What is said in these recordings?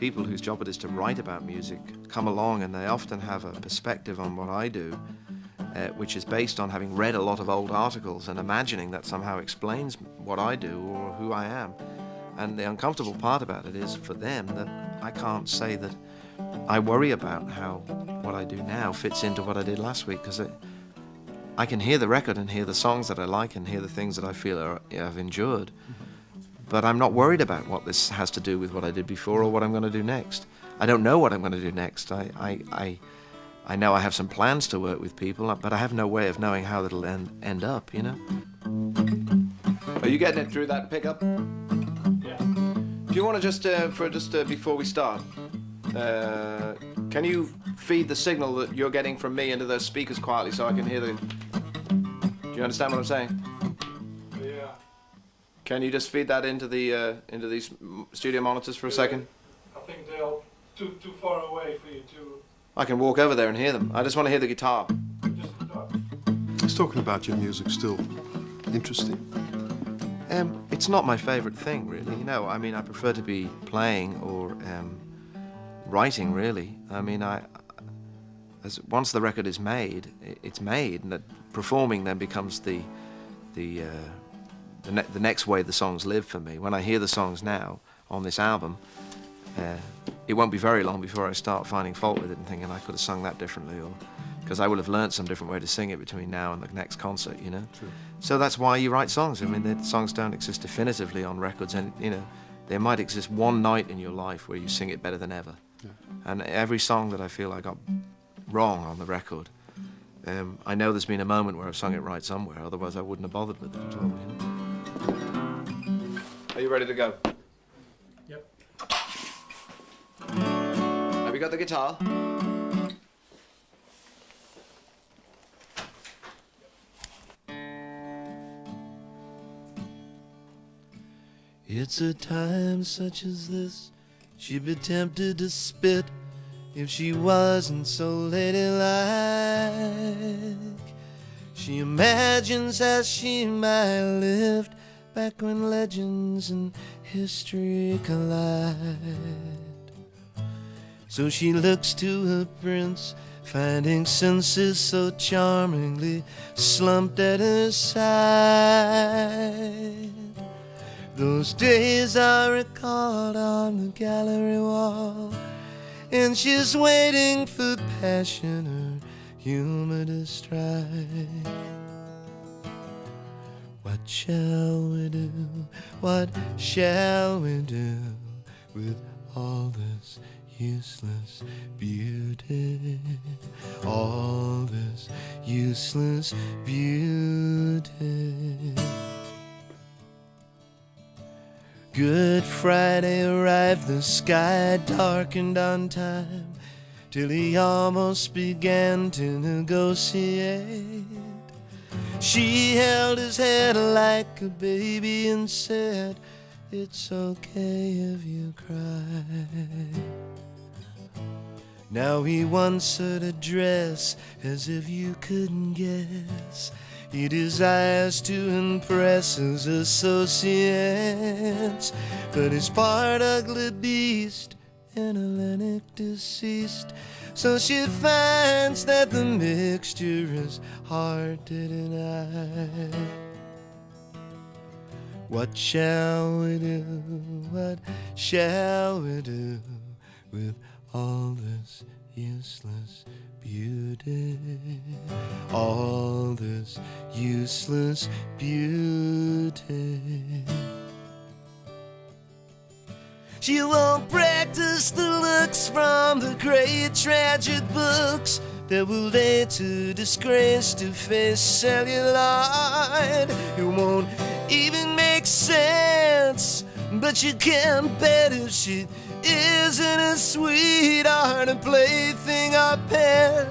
people whose job it is to write about music come along, and they often have a perspective on what I do, which is based on having read a lot of old articles and imagining that somehow explains what I do or who I am. And the uncomfortable part about it is for them that I can't say that I worry about how what I do now fits into what I did last week, because I can hear the record and hear the songs that I like and hear the things that I feel I've endured. But I'm not worried about what this has to do with what I did before or what I'm going to do next. I don't know what I'm going to do next. I know I have some plans to work with people, but I have no way of knowing how it'll end up, you know? Are you getting it through that pickup? Yeah. Do you want to before we start, can you feed the signal that you're getting from me into those speakers quietly so I can hear the... Do you understand what I'm saying? Yeah. Can you just feed that into these studio monitors for a second? I think they're too far away for you to... I can walk over there and hear them. I just want to hear the guitar. Just guitar. He's talking about your music still. Interesting. It's not my favorite thing, really. You know, I mean, I prefer to be playing or writing, really. I mean, once the record is made, it's made, and that performing then becomes the next way the songs live for me. When I hear the songs now on this album, it won't be very long before I start finding fault with it and thinking I could have sung that differently, or because I will have learned some different way to sing it between now and the next concert, you know. True. So that's why you write songs. I mean, the songs don't exist definitively on records, and you know, there might exist one night in your life where you sing it better than ever. Yeah. And every song that I feel I got wrong on the record, I know there's been a moment where I've sung it right somewhere. Otherwise, I wouldn't have bothered with it at all. You know? Are you ready to go? Yep. Have you got the guitar? It's a time such as this, she'd be tempted to spit if she wasn't so ladylike. She imagines as she might lived back when legends and history collide. So she looks to her prince, finding senses so charmingly slumped at her side. Those days are recalled on the gallery wall, and she's waiting for passion, her humor to strike. What shall we do? What shall we do with all this useless beauty? All this useless beauty. Good Friday arrived, the sky darkened on time, till he almost began to negotiate. She held his head like a baby and said, "It's okay if you cry." Now he wants her to dress as if you couldn't guess. He desires to impress his associates, but he's part ugly beast and Hellenic deceased. So she finds that the mixture is hard to deny. What shall we do? What shall we do with all this useless beauty? All this useless beauty. She won't practice the looks from the great tragic books that will lay to disgrace to face celluloid. It won't even make sense, but you can't bet if she isn't a sweetheart, a plaything, or pet.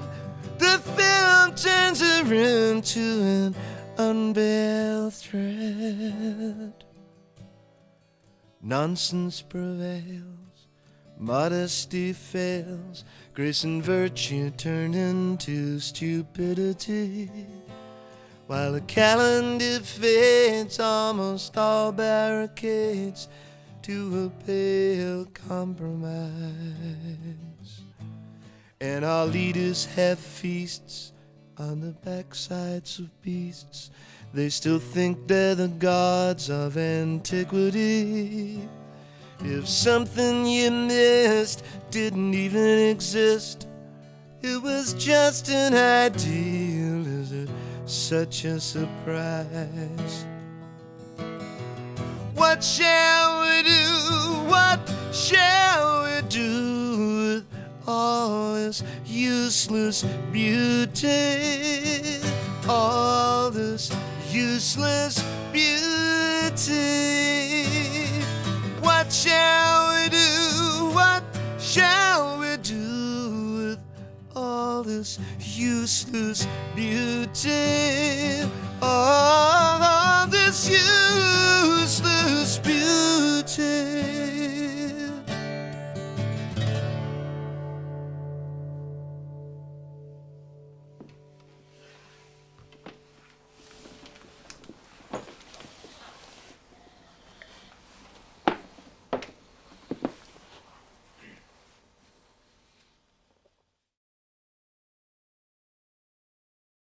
The film turns her into an unveiled thread. Nonsense prevails, modesty fails, grace and virtue turn into stupidity. While the calendar fades, almost all barricades to a pale compromise. And our leaders have feasts on the backsides of beasts. They still think they're the gods of antiquity. If something you missed didn't even exist, it was just an ideal. Is it such a surprise? What shall we do? What shall we do with all this useless beauty? All this useless beauty. What shall we do? What shall we do with all this useless beauty? Oh,